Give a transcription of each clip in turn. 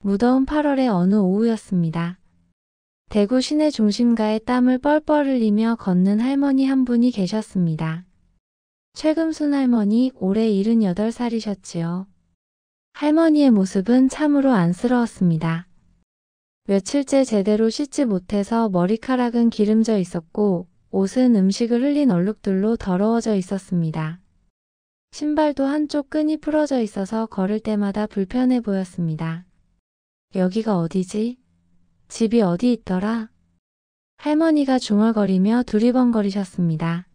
무더운 8월의 어느 오후였습니다. 대구 시내 중심가에 땀을 뻘뻘 흘리며 걷는 할머니 한 분이 계셨습니다. 최금순 할머니, 올해 78살이셨지요. 할머니의 모습은 참으로 안쓰러웠습니다. 며칠째 제대로 씻지 못해서 머리카락은 기름져 있었고 옷은 음식을 흘린 얼룩들로 더러워져 있었습니다. 신발도 한쪽 끈이 풀어져 있어서 걸을 때마다 불편해 보였습니다. 여기가 어디지? 집이 어디 있더라? 할머니가 중얼거리며 두리번거리셨습니다.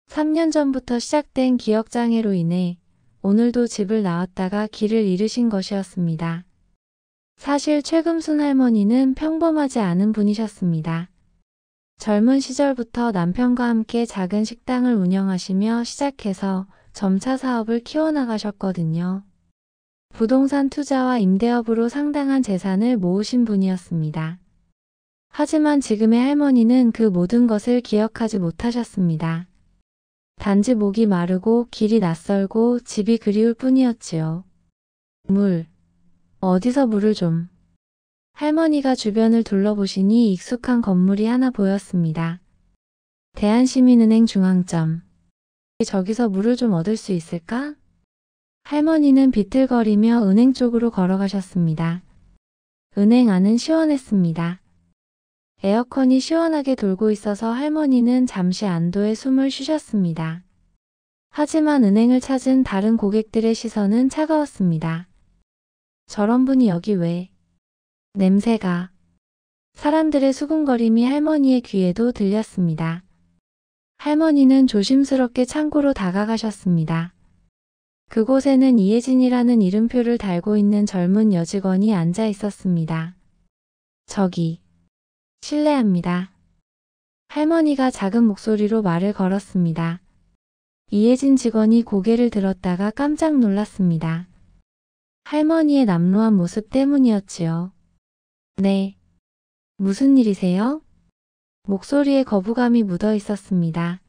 3년 전부터 시작된 기억장애로 인해 오늘도 집을 나왔다가 길을 잃으신 것이었습니다. 사실 최금순 할머니는 평범하지 않은 분이셨습니다. 젊은 시절부터 남편과 함께 작은 식당을 운영하시며 시작해서 점차 사업을 키워나가셨거든요. 부동산 투자와 임대업으로 상당한 재산을 모으신 분이었습니다. 하지만 지금의 할머니는 그 모든 것을 기억하지 못하셨습니다. 단지 목이 마르고 길이 낯설고 집이 그리울 뿐이었지요. 물. 어디서 물을 좀. 할머니가 주변을 둘러보시니 익숙한 건물이 하나 보였습니다. 대한시민은행 중앙점. 저기서 물을 좀 얻을 수 있을까? 할머니는 비틀거리며 은행 쪽으로 걸어가셨습니다. 은행 안은 시원했습니다. 에어컨이 시원하게 돌고 있어서 할머니는 잠시 안도의 숨을 쉬셨습니다. 하지만 은행을 찾은 다른 고객들의 시선은 차가웠습니다. 저런 분이 여기 왜? 냄새가. 사람들의 수군거림이 할머니의 귀에도 들렸습니다. 할머니는 조심스럽게 창고로 다가가셨습니다. 그곳에는 이혜진이라는 이름표를 달고 있는 젊은 여직원이 앉아 있었습니다. 저기. 실례합니다. 할머니가 작은 목소리로 말을 걸었습니다. 이혜진 직원이 고개를 들었다가 깜짝 놀랐습니다. 할머니의 남루한 모습 때문이었지요. 네. 무슨 일이세요? 목소리에 거부감이 묻어 있었습니다.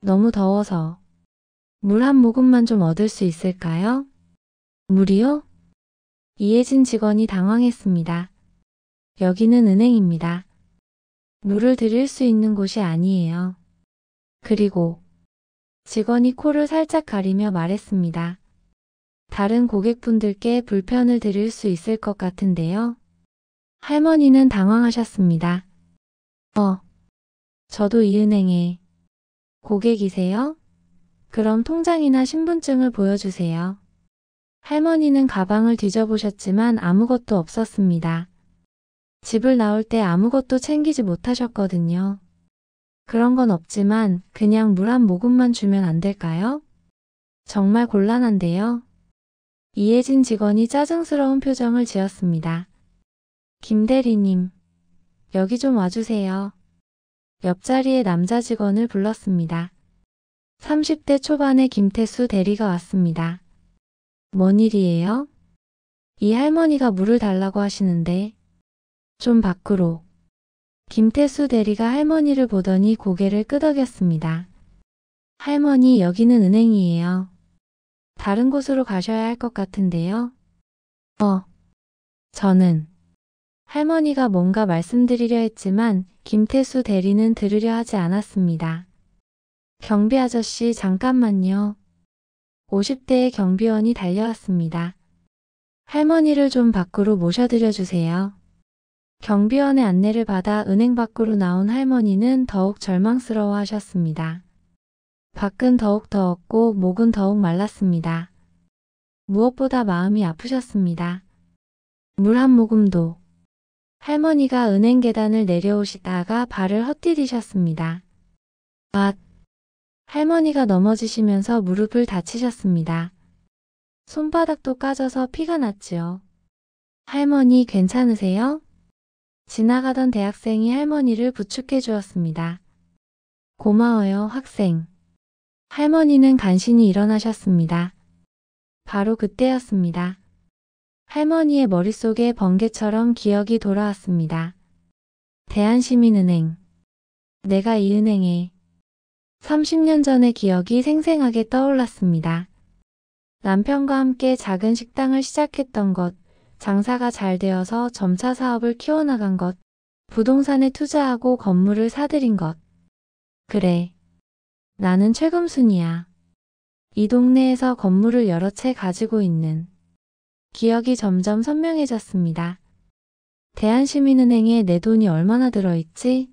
너무 더워서. 물 한 모금만 좀 얻을 수 있을까요? 물이요? 이혜진 직원이 당황했습니다. 여기는 은행입니다. 물을 드릴 수 있는 곳이 아니에요. 그리고 직원이 코를 살짝 가리며 말했습니다. 다른 고객분들께 불편을 드릴 수 있을 것 같은데요. 할머니는 당황하셨습니다. 저도 이 은행에 고객이세요? 그럼 통장이나 신분증을 보여주세요. 할머니는 가방을 뒤져보셨지만 아무것도 없었습니다. 집을 나올 때 아무것도 챙기지 못하셨거든요. 그런 건 없지만 그냥 물 한 모금만 주면 안 될까요? 정말 곤란한데요. 이혜진 직원이 짜증스러운 표정을 지었습니다. 김 대리님, 여기 좀 와주세요. 옆자리에 남자 직원을 불렀습니다. 30대 초반의 김태수 대리가 왔습니다. 뭔 일이에요? 이 할머니가 물을 달라고 하시는데. 좀 밖으로. 김태수 대리가 할머니를 보더니 고개를 끄덕였습니다. 할머니, 여기는 은행이에요. 다른 곳으로 가셔야 할 것 같은데요. 저는. 할머니가 뭔가 말씀드리려 했지만 김태수 대리는 들으려 하지 않았습니다. 경비 아저씨, 잠깐만요. 50대의 경비원이 달려왔습니다. 할머니를 좀 밖으로 모셔드려 주세요. 경비원의 안내를 받아 은행 밖으로 나온 할머니는 더욱 절망스러워 하셨습니다. 밖은 더욱 더웠고 목은 더욱 말랐습니다. 무엇보다 마음이 아프셨습니다. 물 한 모금도. 할머니가 은행 계단을 내려오시다가 발을 헛디디셨습니다. 할머니가 넘어지시면서 무릎을 다치셨습니다. 손바닥도 까져서 피가 났지요. 할머니, 괜찮으세요? 지나가던 대학생이 할머니를 부축해 주었습니다. 고마워요, 학생. 할머니는 간신히 일어나셨습니다. 바로 그때였습니다. 할머니의 머릿속에 번개처럼 기억이 돌아왔습니다. 대한시민은행. 내가 이 은행에 30년 전의 기억이 생생하게 떠올랐습니다. 남편과 함께 작은 식당을 시작했던 것, 장사가 잘 되어서 점차 사업을 키워나간 것, 부동산에 투자하고 건물을 사들인 것. 그래. 나는 최금순이야. 이 동네에서 건물을 여러 채 가지고 있는. 기억이 점점 선명해졌습니다. 대한시민은행에 내 돈이 얼마나 들어있지?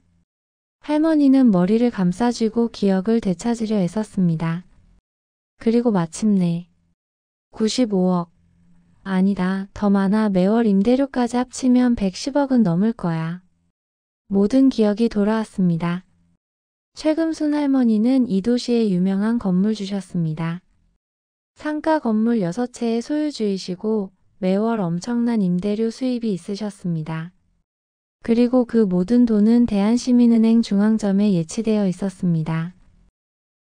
할머니는 머리를 감싸쥐고 기억을 되찾으려 애썼습니다. 그리고 마침내 95억. 아니다, 더 많아. 매월 임대료까지 합치면 110억은 넘을 거야. 모든 기억이 돌아왔습니다. 최금순 할머니는 이 도시의 유명한 건물주셨습니다. 상가 건물 6채의 소유주이시고 매월 엄청난 임대료 수입이 있으셨습니다. 그리고 그 모든 돈은 대한시민은행 중앙점에 예치되어 있었습니다.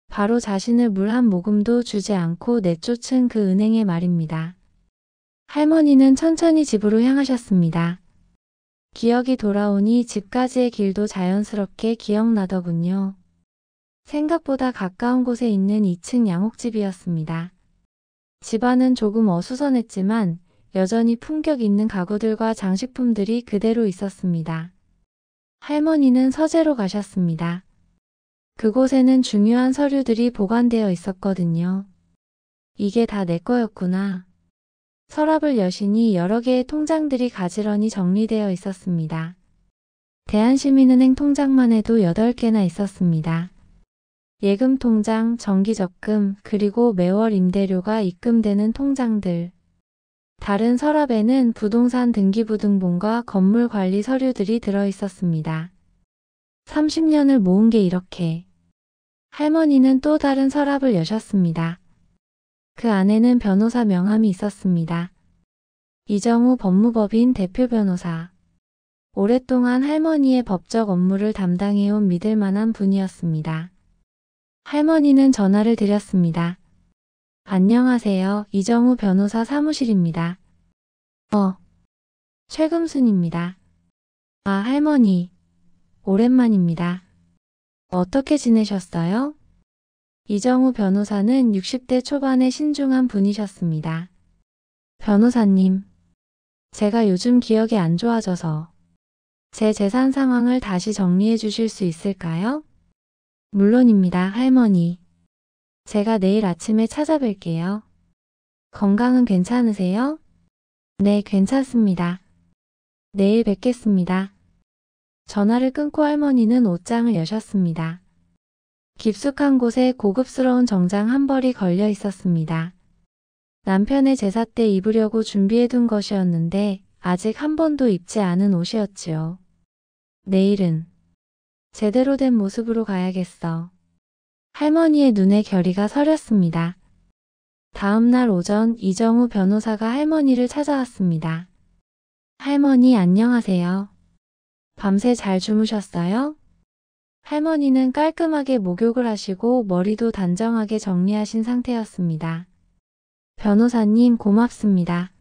바로 자신을 물 한 모금도 주지 않고 내쫓은 그 은행의 말입니다. 할머니는 천천히 집으로 향하셨습니다. 기억이 돌아오니 집까지의 길도 자연스럽게 기억나더군요. 생각보다 가까운 곳에 있는 2층 양옥집이었습니다. 집안은 조금 어수선했지만 여전히 품격 있는 가구들과 장식품들이 그대로 있었습니다. 할머니는 서재로 가셨습니다. 그곳에는 중요한 서류들이 보관되어 있었거든요. 이게 다 내 거였구나. 서랍을 여시니 여러 개의 통장들이 가지런히 정리되어 있었습니다. 대한시민은행 통장만 해도 8개나 있었습니다. 예금 통장, 정기적금, 그리고 매월 임대료가 입금되는 통장들. 다른 서랍에는 부동산 등기부등본과 건물관리 서류들이 들어있었습니다. 30년을 모은 게 이렇게. 할머니는 또 다른 서랍을 여셨습니다. 그 안에는 변호사 명함이 있었습니다. 이정우 법무법인 대표 변호사. 오랫동안 할머니의 법적 업무를 담당해온 믿을만한 분이었습니다. 할머니는 전화를 드렸습니다. 안녕하세요. 이정우 변호사 사무실입니다. 최금순입니다. 아, 할머니. 오랜만입니다. 어떻게 지내셨어요? 이정우 변호사는 60대 초반의 신중한 분이셨습니다. 변호사님, 제가 요즘 기억이 안 좋아져서 제 재산 상황을 다시 정리해 주실 수 있을까요? 물론입니다, 할머니. 제가 내일 아침에 찾아뵐게요. 건강은 괜찮으세요? 네, 괜찮습니다. 내일 뵙겠습니다. 전화를 끊고 할머니는 옷장을 여셨습니다. 깊숙한 곳에 고급스러운 정장 한 벌이 걸려 있었습니다. 남편의 제사 때 입으려고 준비해둔 것이었는데 아직 한 번도 입지 않은 옷이었지요. 내일은 제대로 된 모습으로 가야겠어. 할머니의 눈에 결의가 서렸습니다. 다음 날 오전 이정우 변호사가 할머니를 찾아왔습니다. 할머니 안녕하세요. 밤새 잘 주무셨어요? 할머니는 깔끔하게 목욕을 하시고 머리도 단정하게 정리하신 상태였습니다. 변호사님 고맙습니다.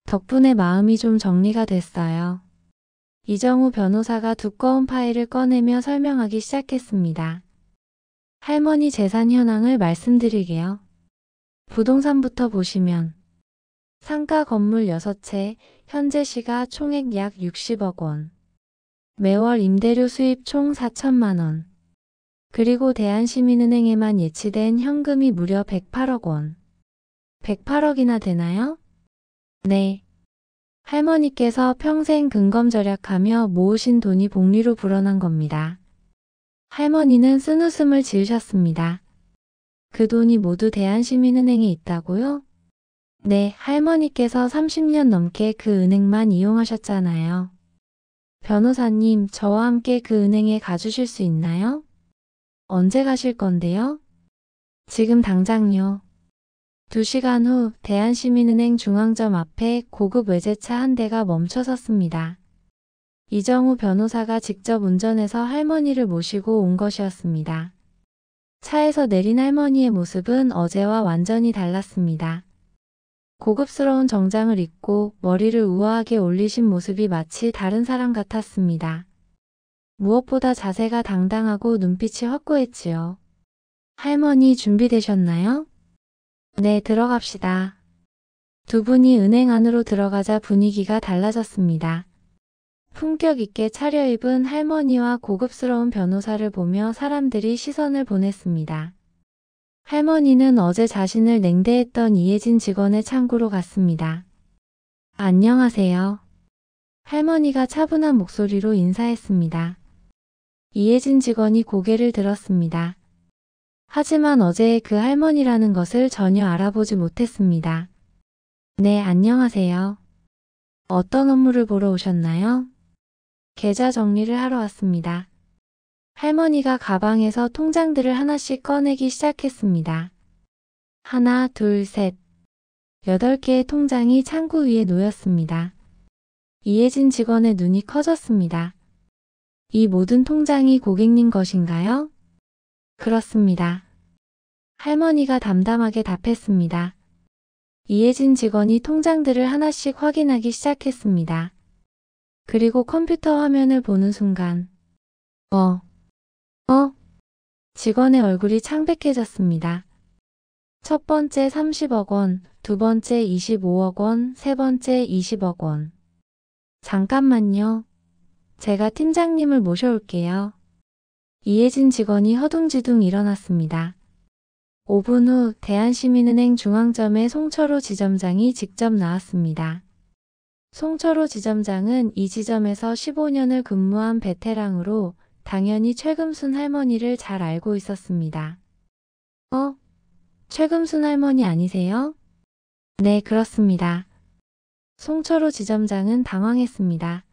덕분에 마음이 좀 정리가 됐어요. 이정우 변호사가 두꺼운 파일을 꺼내며 설명하기 시작했습니다. 할머니 재산 현황을 말씀드리게요. 부동산부터 보시면 상가 건물 6채, 현재 시가 총액 약 60억 원. 매월 임대료 수입 총 4천만 원. 그리고 대한시민은행에만 예치된 현금이 무려 108억 원. 108억이나 되나요? 네. 할머니께서 평생 근검절약하며 모으신 돈이 복리로 불어난 겁니다. 할머니는 쓴웃음을 지으셨습니다. 그 돈이 모두 대한시민은행에 있다고요? 네, 할머니께서 30년 넘게 그 은행만 이용하셨잖아요. 변호사님, 저와 함께 그 은행에 가주실 수 있나요? 언제 가실 건데요? 지금 당장요. 2시간 후 대한시민은행 중앙점 앞에 고급 외제차 한 대가 멈춰 섰습니다. 이정우 변호사가 직접 운전해서 할머니를 모시고 온 것이었습니다. 차에서 내린 할머니의 모습은 어제와 완전히 달랐습니다. 고급스러운 정장을 입고 머리를 우아하게 올리신 모습이 마치 다른 사람 같았습니다. 무엇보다 자세가 당당하고 눈빛이 확고했지요. 할머니 준비되셨나요? 네, 들어갑시다. 두 분이 은행 안으로 들어가자 분위기가 달라졌습니다. 품격 있게 차려입은 할머니와 고급스러운 변호사를 보며 사람들이 시선을 보냈습니다. 할머니는 어제 자신을 냉대했던 이혜진 직원의 창구로 갔습니다. 안녕하세요. 할머니가 차분한 목소리로 인사했습니다. 이혜진 직원이 고개를 들었습니다. 하지만 어제의 그 할머니라는 것을 전혀 알아보지 못했습니다. 네, 안녕하세요. 어떤 업무를 보러 오셨나요? 계좌 정리를 하러 왔습니다. 할머니가 가방에서 통장들을 하나씩 꺼내기 시작했습니다. 하나, 둘, 셋. 8개의 통장이 창구 위에 놓였습니다. 이혜진 직원의 눈이 커졌습니다. 이 모든 통장이 고객님 것인가요? 그렇습니다. 할머니가 담담하게 답했습니다. 이혜진 직원이 통장들을 하나씩 확인하기 시작했습니다. 그리고 컴퓨터 화면을 보는 순간 직원의 얼굴이 창백해졌습니다. 첫 번째 30억 원, 두 번째 25억 원, 세 번째 20억 원. 잠깐만요. 제가 팀장님을 모셔올게요. 이혜진 직원이 허둥지둥 일어났습니다. 5분 후 대한시민은행 중앙점의 송철호 지점장이 직접 나왔습니다. 송철호 지점장은 이 지점에서 15년을 근무한 베테랑으로 당연히 최금순 할머니를 잘 알고 있었습니다. 최금순 할머니 아니세요? 네, 그렇습니다. 송철호 지점장은 당황했습니다.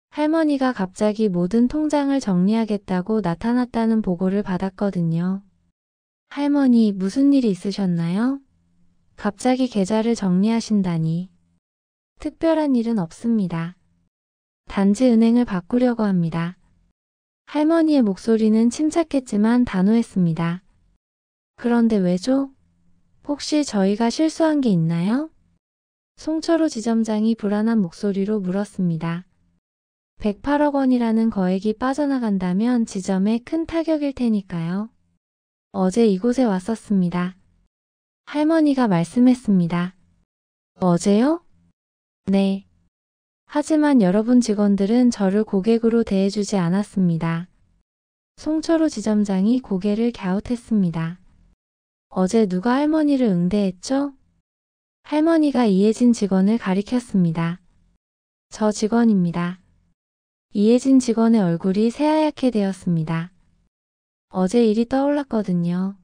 할머니가 갑자기 모든 통장을 정리하겠다고 나타났다는 보고를 받았거든요. 할머니, 무슨 일이 있으셨나요? 갑자기 계좌를 정리하신다니. 특별한 일은 없습니다. 단지 은행을 바꾸려고 합니다. 할머니의 목소리는 침착했지만 단호했습니다. 그런데 왜죠? 혹시 저희가 실수한 게 있나요? 송철호 지점장이 불안한 목소리로 물었습니다. 108억 원이라는 거액이 빠져나간다면 지점에 큰 타격일 테니까요. 어제 이곳에 왔었습니다. 할머니가 말씀했습니다. 어제요? 네. 하지만 여러분 직원들은 저를 고객으로 대해주지 않았습니다. 송철호 지점장이 고개를 갸웃했습니다. 어제 누가 할머니를 응대했죠? 할머니가 이혜진 직원을 가리켰습니다. 저 직원입니다. 이혜진 직원의 얼굴이 새하얗게 되었습니다. 어제 일이 떠올랐거든요.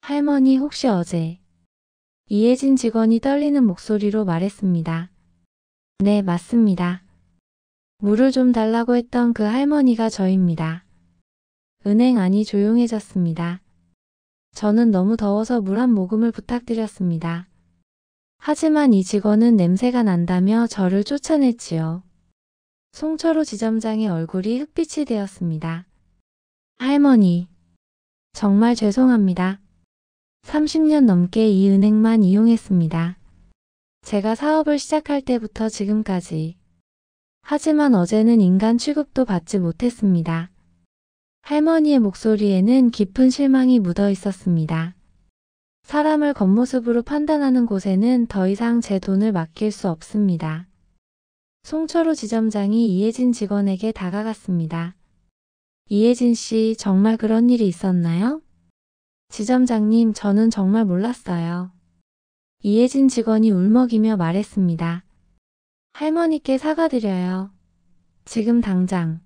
할머니, 혹시 어제? 이혜진 직원이 떨리는 목소리로 말했습니다. 네, 맞습니다. 물을 좀 달라고 했던 그 할머니가 저입니다. 은행 안이 조용해졌습니다. 저는 너무 더워서 물 한 모금을 부탁드렸습니다. 하지만 이 직원은 냄새가 난다며 저를 쫓아냈지요. 송철호 지점장의 얼굴이 흑빛이 되었습니다. 할머니, 정말 죄송합니다. 30년 넘게 이 은행만 이용했습니다. 제가 사업을 시작할 때부터 지금까지. 하지만 어제는 인간 취급도 받지 못했습니다. 할머니의 목소리에는 깊은 실망이 묻어 있었습니다. 사람을 겉모습으로 판단하는 곳에는 더 이상 제 돈을 맡길 수 없습니다. 송철호 지점장이 이혜진 직원에게 다가갔습니다. 이혜진 씨, 정말 그런 일이 있었나요? 지점장님, 저는 정말 몰랐어요. 이혜진 직원이 울먹이며 말했습니다. 할머니께 사과드려요. 지금 당장.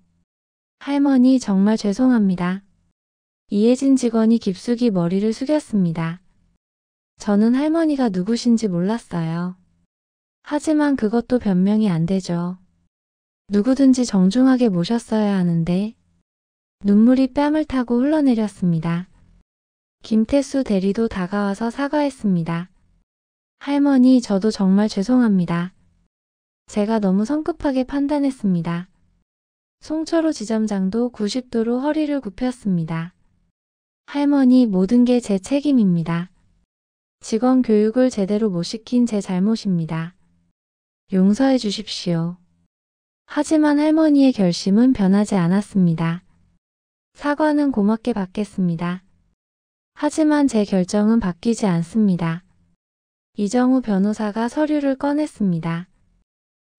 할머니, 정말 죄송합니다. 이혜진 직원이 깊숙이 머리를 숙였습니다. 저는 할머니가 누구신지 몰랐어요. 하지만 그것도 변명이 안 되죠. 누구든지 정중하게 모셨어야 하는데. 눈물이 뺨을 타고 흘러내렸습니다. 김태수 대리도 다가와서 사과했습니다. 할머니, 저도 정말 죄송합니다. 제가 너무 성급하게 판단했습니다. 송철호 지점장도 90도로 허리를 굽혔습니다. 할머니, 모든 게 제 책임입니다. 직원 교육을 제대로 못 시킨 제 잘못입니다. 용서해 주십시오. 하지만 할머니의 결심은 변하지 않았습니다. 사과는 고맙게 받겠습니다. 하지만 제 결정은 바뀌지 않습니다. 이정우 변호사가 서류를 꺼냈습니다.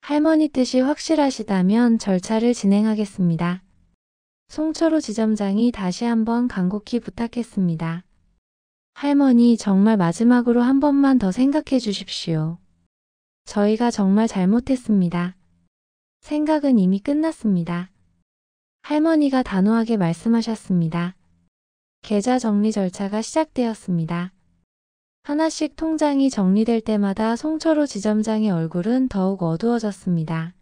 할머니 뜻이 확실하시다면 절차를 진행하겠습니다. 송철호 지점장이 다시 한번 간곡히 부탁했습니다. 할머니, 정말 마지막으로 한 번만 더 생각해 주십시오. 저희가 정말 잘못했습니다. 생각은 이미 끝났습니다. 할머니가 단호하게 말씀하셨습니다. 계좌 정리 절차가 시작되었습니다. 하나씩 통장이 정리될 때마다 송철호 지점장의 얼굴은 더욱 어두워졌습니다.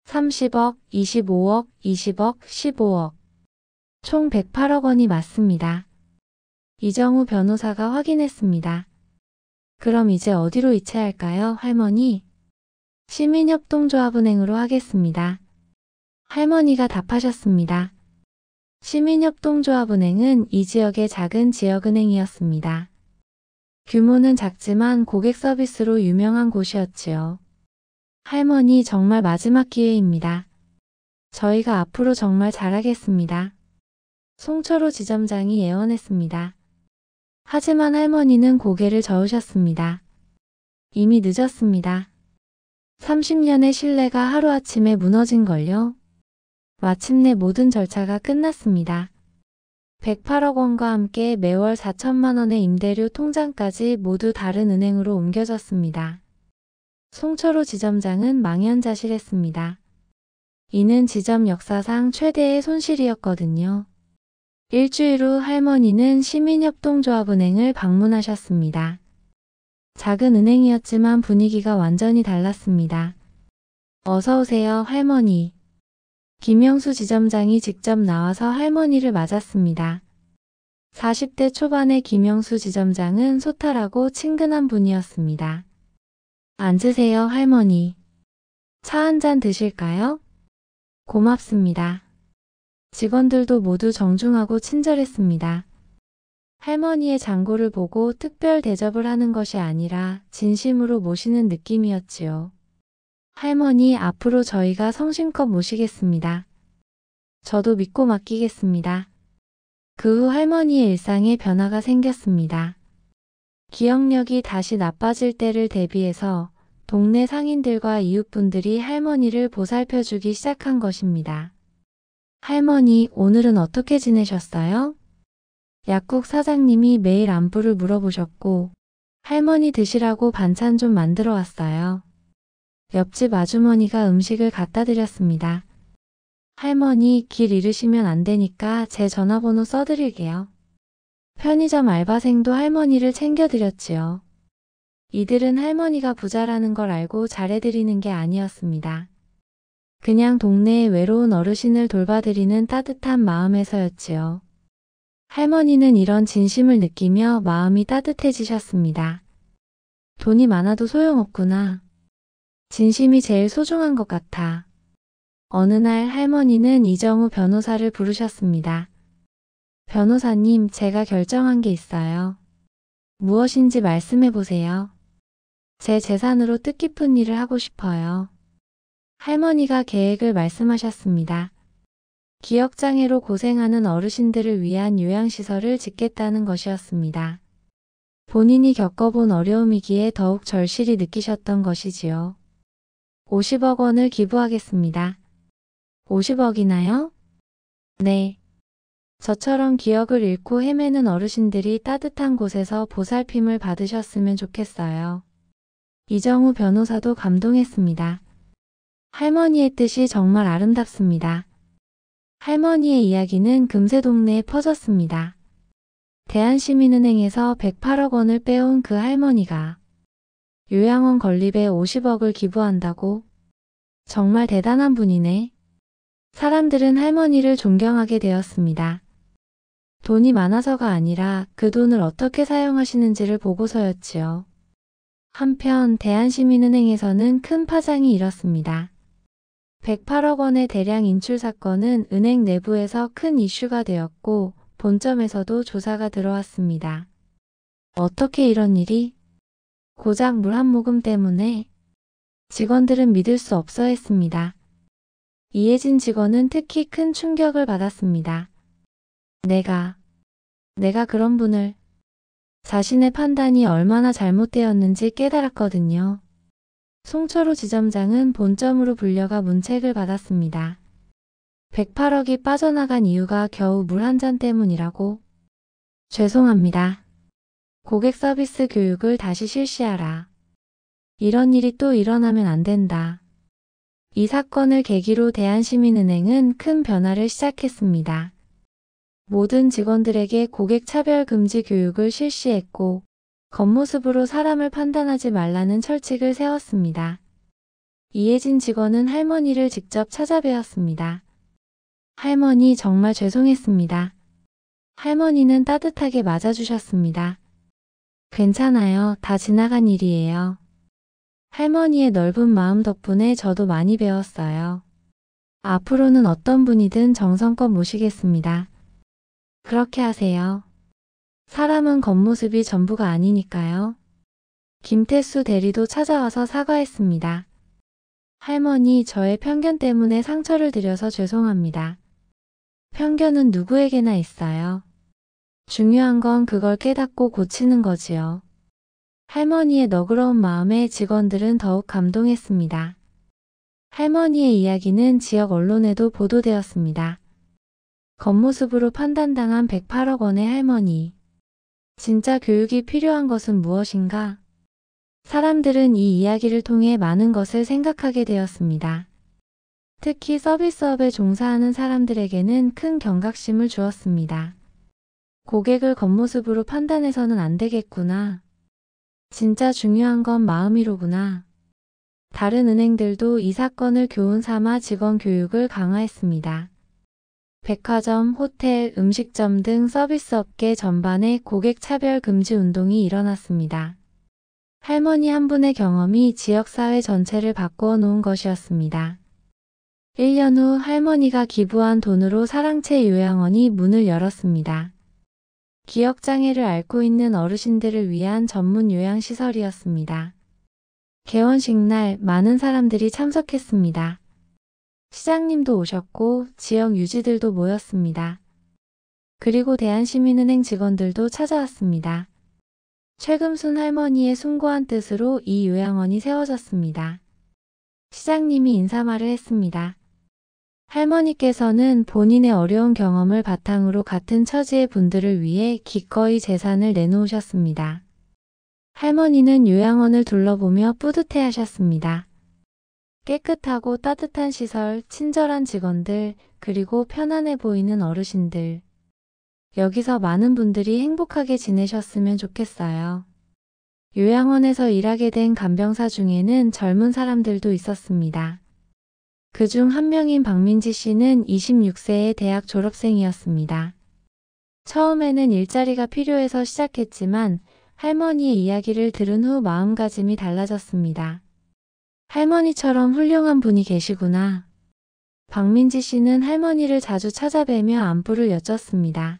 30억, 25억, 20억, 15억. 총 108억 원이 맞습니다. 이정우 변호사가 확인했습니다. 그럼 이제 어디로 이체할까요, 할머니? 시민협동조합은행으로 하겠습니다. 할머니가 답하셨습니다. 시민협동조합은행은 이 지역의 작은 지역은행이었습니다. 규모는 작지만 고객 서비스로 유명한 곳이었지요. 할머니, 정말 마지막 기회입니다. 저희가 앞으로 정말 잘하겠습니다. 송철호 지점장이 예언했습니다. 하지만 할머니는 고개를 저으셨습니다. 이미 늦었습니다. 30년의 신뢰가 하루아침에 무너진걸요. 마침내 모든 절차가 끝났습니다. 108억 원과 함께 매월 4천만 원의 임대료 통장까지 모두 다른 은행으로 옮겨졌습니다. 송철호 지점장은 망연자실했습니다. 이는 지점 역사상 최대의 손실이었거든요. 일주일 후 할머니는 시민협동조합은행을 방문하셨습니다. 작은 은행이었지만 분위기가 완전히 달랐습니다. 어서 오세요, 할머니. 김영수 지점장이 직접 나와서 할머니를 맞았습니다. 40대 초반의 김영수 지점장은 소탈하고 친근한 분이었습니다. 앉으세요, 할머니. 차 한 잔 드실까요? 고맙습니다. 직원들도 모두 정중하고 친절했습니다. 할머니의 장고를 보고 특별 대접을 하는 것이 아니라 진심으로 모시는 느낌이었지요. 할머니, 앞으로 저희가 성심껏 모시겠습니다. 저도 믿고 맡기겠습니다. 그 후 할머니의 일상에 변화가 생겼습니다. 기억력이 다시 나빠질 때를 대비해서 동네 상인들과 이웃분들이 할머니를 보살펴주기 시작한 것입니다. 할머니, 오늘은 어떻게 지내셨어요? 약국 사장님이 매일 안부를 물어보셨고, 할머니 드시라고 반찬 좀 만들어 왔어요. 옆집 아주머니가 음식을 갖다 드렸습니다. 할머니, 길 잃으시면 안 되니까 제 전화번호 써드릴게요. 편의점 알바생도 할머니를 챙겨드렸지요. 이들은 할머니가 부자라는 걸 알고 잘해드리는 게 아니었습니다. 그냥 동네의 외로운 어르신을 돌봐드리는 따뜻한 마음에서였지요. 할머니는 이런 진심을 느끼며 마음이 따뜻해지셨습니다. 돈이 많아도 소용없구나. 진심이 제일 소중한 것 같아. 어느 날 할머니는 이정우 변호사를 부르셨습니다. 변호사님, 제가 결정한 게 있어요. 무엇인지 말씀해 보세요. 제 재산으로 뜻깊은 일을 하고 싶어요. 할머니가 계획을 말씀하셨습니다. 기억장애로 고생하는 어르신들을 위한 요양시설을 짓겠다는 것이었습니다. 본인이 겪어본 어려움이기에 더욱 절실히 느끼셨던 것이지요. 50억 원을 기부하겠습니다. 50억이나요? 네. 저처럼 기억을 잃고 헤매는 어르신들이 따뜻한 곳에서 보살핌을 받으셨으면 좋겠어요. 이정우 변호사도 감동했습니다. 할머니의 뜻이 정말 아름답습니다. 할머니의 이야기는 금세 동네에 퍼졌습니다. 대한시민은행에서 108억 원을 빼온 그 할머니가 요양원 건립에 50억을 기부한다고? 정말 대단한 분이네. 사람들은 할머니를 존경하게 되었습니다. 돈이 많아서가 아니라 그 돈을 어떻게 사용하시는지를 보고서였지요. 한편 대한시민은행에서는 큰 파장이 일었습니다. 108억 원의 대량 인출 사건은 은행 내부에서 큰 이슈가 되었고 본점에서도 조사가 들어왔습니다. 어떻게 이런 일이? 고작 물 한 모금 때문에? 직원들은 믿을 수 없어 했습니다. 이혜진 직원은 특히 큰 충격을 받았습니다. 내가 그런 분을 자신의 판단이 얼마나 잘못되었는지 깨달았거든요. 송철호 지점장은 본점으로 불려가 문책을 받았습니다. 108억이 빠져나간 이유가 겨우 물 한 잔 때문이라고. 죄송합니다. 고객 서비스 교육을 다시 실시하라. 이런 일이 또 일어나면 안 된다. 이 사건을 계기로 대한시민은행은 큰 변화를 시작했습니다. 모든 직원들에게 고객 차별 금지 교육을 실시했고 겉모습으로 사람을 판단하지 말라는 철칙을 세웠습니다. 이혜진 직원은 할머니를 직접 찾아뵈었습니다. 할머니 정말 죄송했습니다. 할머니는 따뜻하게 맞아주셨습니다. 괜찮아요. 다 지나간 일이에요. 할머니의 넓은 마음 덕분에 저도 많이 배웠어요. 앞으로는 어떤 분이든 정성껏 모시겠습니다. 그렇게 하세요. 사람은 겉모습이 전부가 아니니까요. 김태수 대리도 찾아와서 사과했습니다. 할머니, 저의 편견 때문에 상처를 드려서 죄송합니다. 편견은 누구에게나 있어요. 중요한 건 그걸 깨닫고 고치는 거지요. 할머니의 너그러운 마음에 직원들은 더욱 감동했습니다. 할머니의 이야기는 지역 언론에도 보도되었습니다. 겉모습으로 판단당한 108억 원의 할머니. 진짜 교육이 필요한 것은 무엇인가? 사람들은 이 이야기를 통해 많은 것을 생각하게 되었습니다. 특히 서비스업에 종사하는 사람들에게는 큰 경각심을 주었습니다. 고객을 겉모습으로 판단해서는 안 되겠구나. 진짜 중요한 건 마음이로구나. 다른 은행들도 이 사건을 교훈 삼아 직원 교육을 강화했습니다. 백화점, 호텔, 음식점 등 서비스업계 전반에 고객 차별 금지 운동이 일어났습니다. 할머니 한 분의 경험이 지역사회 전체를 바꾸어 놓은 것이었습니다. 1년 후 할머니가 기부한 돈으로 사랑채 요양원이 문을 열었습니다. 기억장애를 앓고 있는 어르신들을 위한 전문 요양시설이었습니다. 개원식 날 많은 사람들이 참석했습니다. 시장님도 오셨고 지역 유지들도 모였습니다. 그리고 대한시민은행 직원들도 찾아왔습니다. 최금순 할머니의 숭고한 뜻으로 이 요양원이 세워졌습니다. 시장님이 인사말을 했습니다. 할머니께서는 본인의 어려운 경험을 바탕으로 같은 처지의 분들을 위해 기꺼이 재산을 내놓으셨습니다. 할머니는 요양원을 둘러보며 뿌듯해하셨습니다. 깨끗하고 따뜻한 시설, 친절한 직원들, 그리고 편안해 보이는 어르신들. 여기서 많은 분들이 행복하게 지내셨으면 좋겠어요. 요양원에서 일하게 된 간병사 중에는 젊은 사람들도 있었습니다. 그중 한 명인 박민지 씨는 26세의 대학 졸업생이었습니다. 처음에는 일자리가 필요해서 시작했지만 할머니의 이야기를 들은 후 마음가짐이 달라졌습니다. 할머니처럼 훌륭한 분이 계시구나. 박민지 씨는 할머니를 자주 찾아뵈며 안부를 여쭙습니다.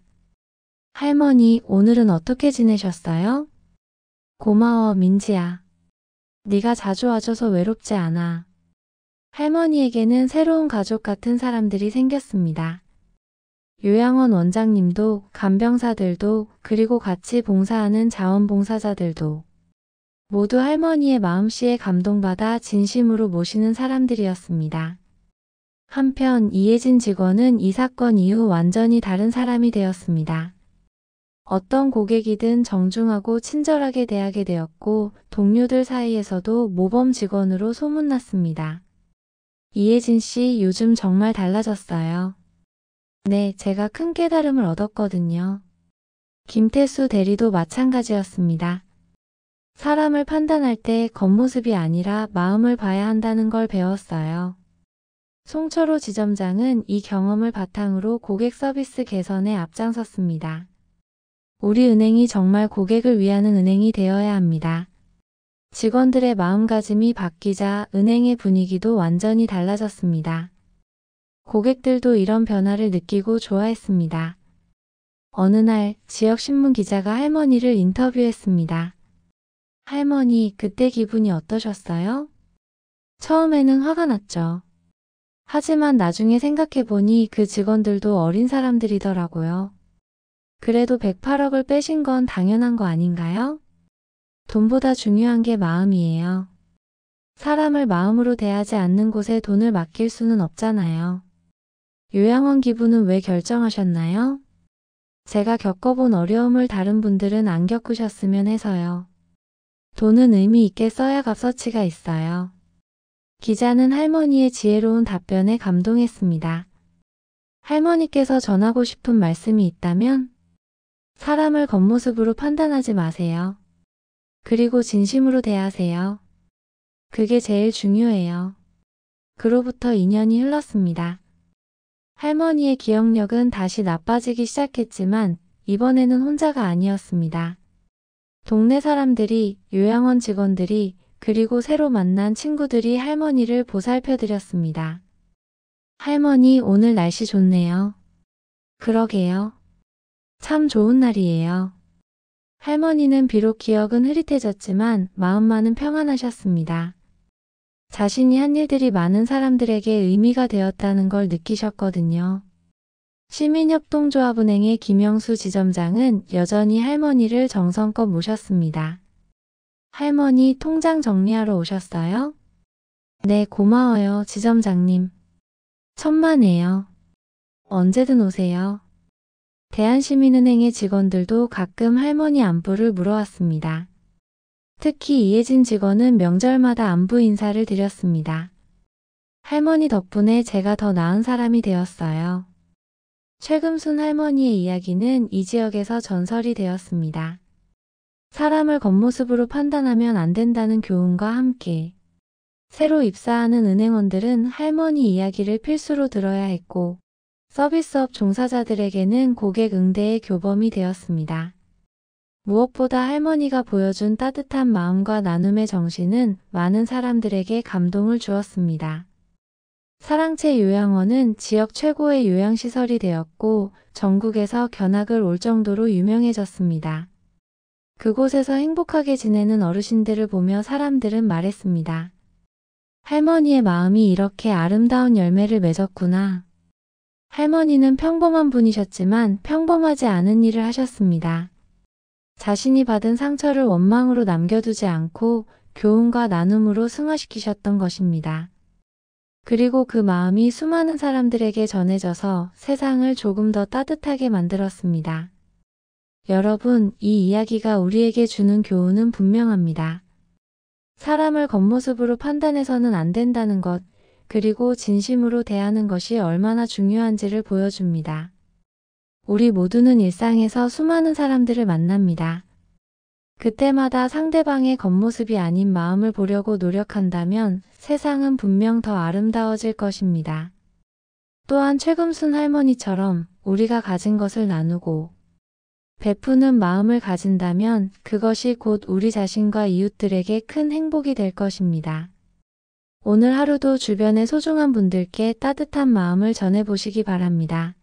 할머니, 오늘은 어떻게 지내셨어요? 고마워, 민지야. 네가 자주 와줘서 외롭지 않아. 할머니에게는 새로운 가족 같은 사람들이 생겼습니다. 요양원 원장님도, 간병사들도, 그리고 같이 봉사하는 자원봉사자들도 모두 할머니의 마음씨에 감동받아 진심으로 모시는 사람들이었습니다. 한편 이혜진 직원은 이 사건 이후 완전히 다른 사람이 되었습니다. 어떤 고객이든 정중하고 친절하게 대하게 되었고 동료들 사이에서도 모범 직원으로 소문났습니다. 이혜진 씨, 요즘 정말 달라졌어요. 네, 제가 큰 깨달음을 얻었거든요. 김태수 대리도 마찬가지였습니다. 사람을 판단할 때 겉모습이 아니라 마음을 봐야 한다는 걸 배웠어요. 송철호 지점장은 이 경험을 바탕으로 고객 서비스 개선에 앞장섰습니다. 우리 은행이 정말 고객을 위하는 은행이 되어야 합니다. 직원들의 마음가짐이 바뀌자 은행의 분위기도 완전히 달라졌습니다. 고객들도 이런 변화를 느끼고 좋아했습니다. 어느 날 지역 신문 기자가 할머니를 인터뷰했습니다. 할머니, 그때 기분이 어떠셨어요? 처음에는 화가 났죠. 하지만 나중에 생각해보니 그 직원들도 어린 사람들이더라고요. 그래도 108억을 빼신 건 당연한 거 아닌가요? 돈보다 중요한 게 마음이에요. 사람을 마음으로 대하지 않는 곳에 돈을 맡길 수는 없잖아요. 요양원 기부는 왜 결정하셨나요? 제가 겪어본 어려움을 다른 분들은 안 겪으셨으면 해서요. 돈은 의미 있게 써야 값어치가 있어요. 기자는 할머니의 지혜로운 답변에 감동했습니다. 할머니께서 전하고 싶은 말씀이 있다면 사람을 겉모습으로 판단하지 마세요. 그리고 진심으로 대하세요. 그게 제일 중요해요. 그로부터 2년이 흘렀습니다. 할머니의 기억력은 다시 나빠지기 시작했지만 이번에는 혼자가 아니었습니다. 동네 사람들이, 요양원 직원들이, 그리고 새로 만난 친구들이 할머니를 보살펴드렸습니다. 할머니, 오늘 날씨 좋네요. 그러게요. 참 좋은 날이에요. 할머니는 비록 기억은 흐릿해졌지만 마음만은 평안하셨습니다. 자신이 한 일들이 많은 사람들에게 의미가 되었다는 걸 느끼셨거든요. 시민협동조합은행의 김영수 지점장은 여전히 할머니를 정성껏 모셨습니다. 할머니, 통장 정리하러 오셨어요? 네, 고마워요, 지점장님. 천만에요. 언제든 오세요. 대한시민은행의 직원들도 가끔 할머니 안부를 물어왔습니다. 특히 이혜진 직원은 명절마다 안부 인사를 드렸습니다. 할머니 덕분에 제가 더 나은 사람이 되었어요. 최금순 할머니의 이야기는 이 지역에서 전설이 되었습니다. 사람을 겉모습으로 판단하면 안 된다는 교훈과 함께 새로 입사하는 은행원들은 할머니 이야기를 필수로 들어야 했고 서비스업 종사자들에게는 고객 응대의 교범이 되었습니다. 무엇보다 할머니가 보여준 따뜻한 마음과 나눔의 정신은 많은 사람들에게 감동을 주었습니다. 사랑채 요양원은 지역 최고의 요양시설이 되었고 전국에서 견학을 올 정도로 유명해졌습니다. 그곳에서 행복하게 지내는 어르신들을 보며 사람들은 말했습니다. 할머니의 마음이 이렇게 아름다운 열매를 맺었구나. 할머니는 평범한 분이셨지만 평범하지 않은 일을 하셨습니다. 자신이 받은 상처를 원망으로 남겨두지 않고 교훈과 나눔으로 승화시키셨던 것입니다. 그리고 그 마음이 수많은 사람들에게 전해져서 세상을 조금 더 따뜻하게 만들었습니다. 여러분, 이 이야기가 우리에게 주는 교훈은 분명합니다. 사람을 겉모습으로 판단해서는 안 된다는 것, 그리고 진심으로 대하는 것이 얼마나 중요한지를 보여줍니다. 우리 모두는 일상에서 수많은 사람들을 만납니다. 그때마다 상대방의 겉모습이 아닌 마음을 보려고 노력한다면 세상은 분명 더 아름다워질 것입니다. 또한 최금순 할머니처럼 우리가 가진 것을 나누고 베푸는 마음을 가진다면 그것이 곧 우리 자신과 이웃들에게 큰 행복이 될 것입니다. 오늘 하루도 주변의 소중한 분들께 따뜻한 마음을 전해보시기 바랍니다.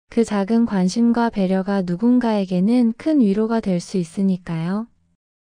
그 작은 관심과 배려가 누군가에게는 큰 위로가 될 수 있으니까요.